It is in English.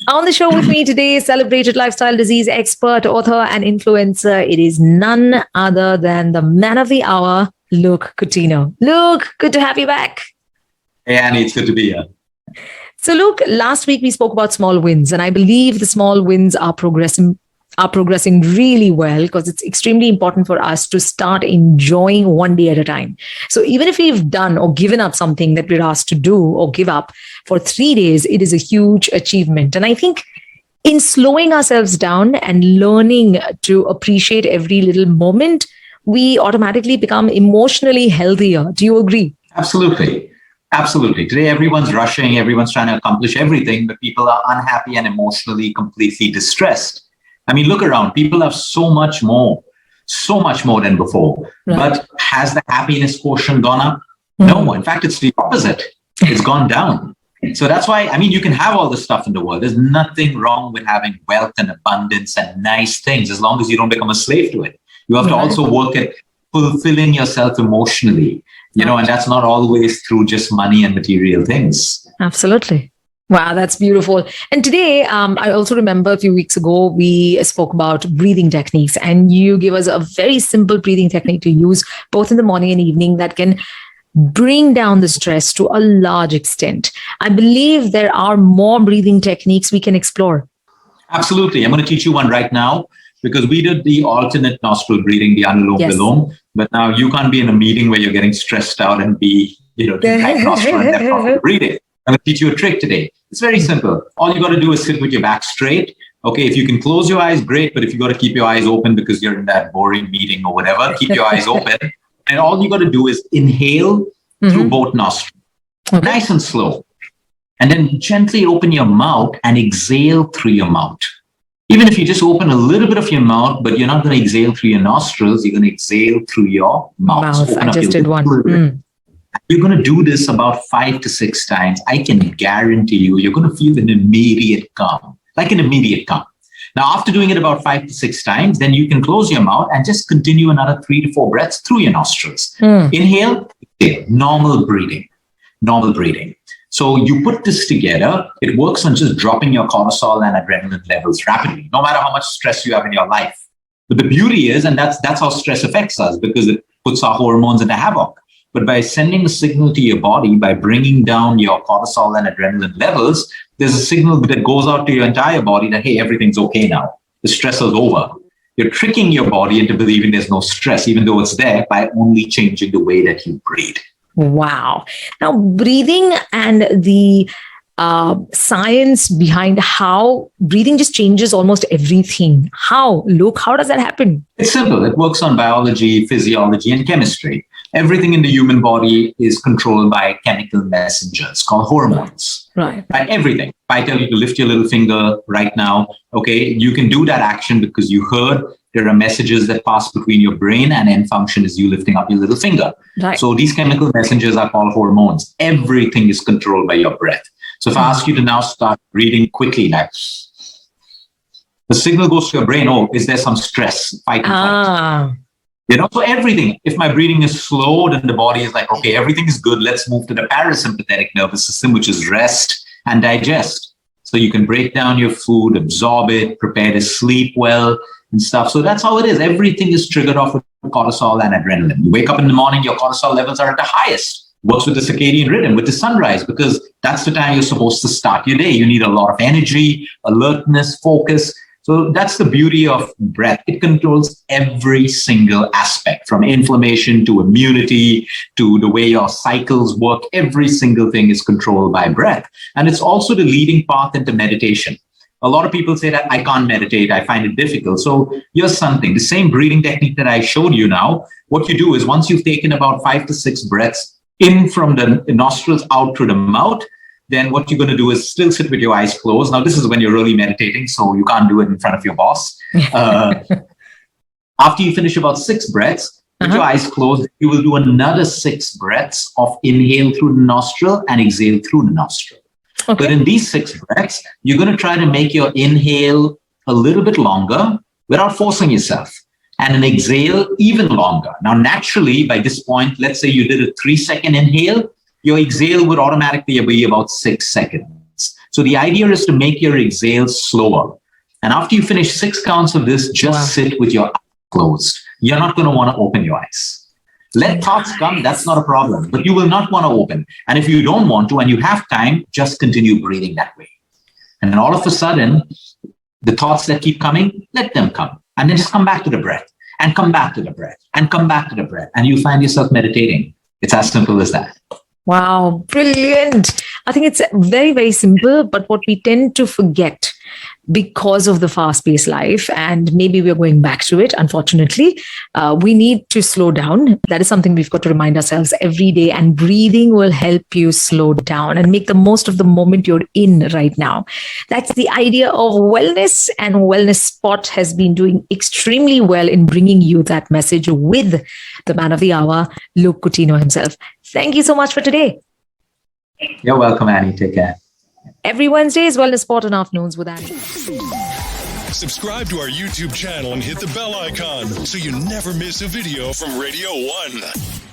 On the show with me today, celebrated lifestyle disease expert, author, and influencer. It is none other than the man of the hour, Luke Countinho. Luke, good to have you back. Hey, Annie, it's good to be here. So, Luke, last week we spoke about small wins, and I believe the small wins are progressing really well because it's extremely important for us to start enjoying one day at a time. So even if we've done or given up something that we're asked to do or give up for 3 days, it is a huge achievement. And I think in slowing ourselves down and learning to appreciate every little moment, we automatically become emotionally healthier. Do you agree? Absolutely. Absolutely. Today, everyone's rushing, everyone's trying to accomplish everything, but people are unhappy and emotionally completely distressed. I mean, look around. People have so much more than before. Right. But has the happiness quotient gone up? No. In fact, it's the opposite. It's gone down. So that's why, I mean, you can have all this stuff in the world. There's nothing wrong with having wealth and abundance and nice things as long as you don't become a slave to it. You have to also work at fulfilling yourself emotionally, and that's not always through just money and material things. Absolutely. Wow, that's beautiful. And today, I also remember a few weeks ago, we spoke about breathing techniques, and you gave us a very simple breathing technique to use both in the morning and evening that can bring down the stress to a large extent. I believe there are more breathing techniques we can explore. Absolutely. I'm going to teach you one right now because we did the alternate nostril breathing, the Anulom Vilom, but now you can't be in a meeting where you're getting stressed out and be, do right nostril and left nostril breathing. I'm going to teach you a trick today. It's very simple. All you got to do is sit with your back straight. Okay, if you can close your eyes, great. But if you got to keep your eyes open because you're in that boring meeting or whatever, keep your eyes open. And all you got to do is inhale through both nostrils. Okay. Nice and slow. And then gently open your mouth and exhale through your mouth. Even if you just open a little bit of your mouth, but you're not going to exhale through your nostrils, you're going to exhale through your mouth. So I just did one. You're going to do this about 5 to 6 times. I can guarantee you're going to feel an immediate calm, like an immediate calm. Now, after doing it about 5 to 6 times, then you can close your mouth and just continue another 3 to 4 breaths through your nostrils. Inhale, exhale, normal breathing. So you put this together, it works on just dropping your cortisol and adrenaline levels rapidly, no matter how much stress you have in your life. But the beauty is, and that's how stress affects us because it puts our hormones into havoc. But by sending a signal to your body, by bringing down your cortisol and adrenaline levels, there's a signal that goes out to your entire body that, hey, everything's okay now. The stress is over. You're tricking your body into believing there's no stress, even though it's there, by only changing the way that you breathe. Wow. Now, breathing and the science behind how breathing just changes almost everything. How, Luke? How does that happen? It's simple. It works on biology, physiology, and chemistry. Everything in the human body is controlled by chemical messengers called hormones. Right. Everything. If I tell you to lift your little finger right now, okay, you can do that action because you heard there are messages that pass between your brain and end function is you lifting up your little finger. Right. So these chemical messengers are called hormones. Everything is controlled by your breath. So if I ask you to now start breathing quickly, like the signal goes to your brain, oh, is there some stress? Fight and flight. So everything, if my breathing is slow, then the body is like, okay, everything is good. Let's move to the parasympathetic nervous system, which is rest and digest. So you can break down your food, absorb it, prepare to sleep well and stuff. So that's how it is. Everything is triggered off with cortisol and adrenaline. You wake up in the morning, your cortisol levels are at the highest. Works with the circadian rhythm, with the sunrise, because that's the time you're supposed to start your day. You need a lot of energy, alertness, focus. So that's the beauty of breath. It controls every single aspect, from inflammation to immunity to the way your cycles work. Every single thing is controlled by breath. And it's also the leading path into meditation. A lot of people say that I can't meditate, I find it difficult. So here's something, the same breathing technique that I showed you now, what you do is once you've taken about 5 to 6 breaths in from the nostrils out through the mouth, then what you're going to do is still sit with your eyes closed. Now, this is when you're really meditating, so you can't do it in front of your boss. After you finish about 6 breaths, with your eyes closed, you will do another 6 breaths of inhale through the nostril and exhale through the nostril. Okay. But in these 6 breaths, you're going to try to make your inhale a little bit longer without forcing yourself, and an exhale even longer. Now, naturally, by this point, let's say you did a 3-second inhale, your exhale would automatically be about 6 seconds. So the idea is to make your exhales slower. And after you finish 6 counts of this, just sit with your eyes closed. You're not going to want to open your eyes. Let thoughts come, that's not a problem, but you will not want to open. And if you don't want to and you have time, just continue breathing that way. And then all of a sudden, the thoughts that keep coming, let them come. And then just come back to the breath and come back to the breath and come back to the breath. And you find yourself meditating. It's as simple as that. Wow, brilliant. I think it's very, very simple, but what we tend to forget because of the fast-paced life, and maybe we're going back to it, unfortunately, we need to slow down. That is something we've got to remind ourselves every day, and breathing will help you slow down and make the most of the moment you're in right now. That's the idea of wellness, and Wellness Spot has been doing extremely well in bringing you that message with the man of the hour, Luke Countinho himself. Thank you so much for today. You're welcome, Annie. Take care. Every Wednesday is Wellness Spot on Afternoons with Annie. Subscribe to our YouTube channel and hit the bell icon so you never miss a video from Radio 1.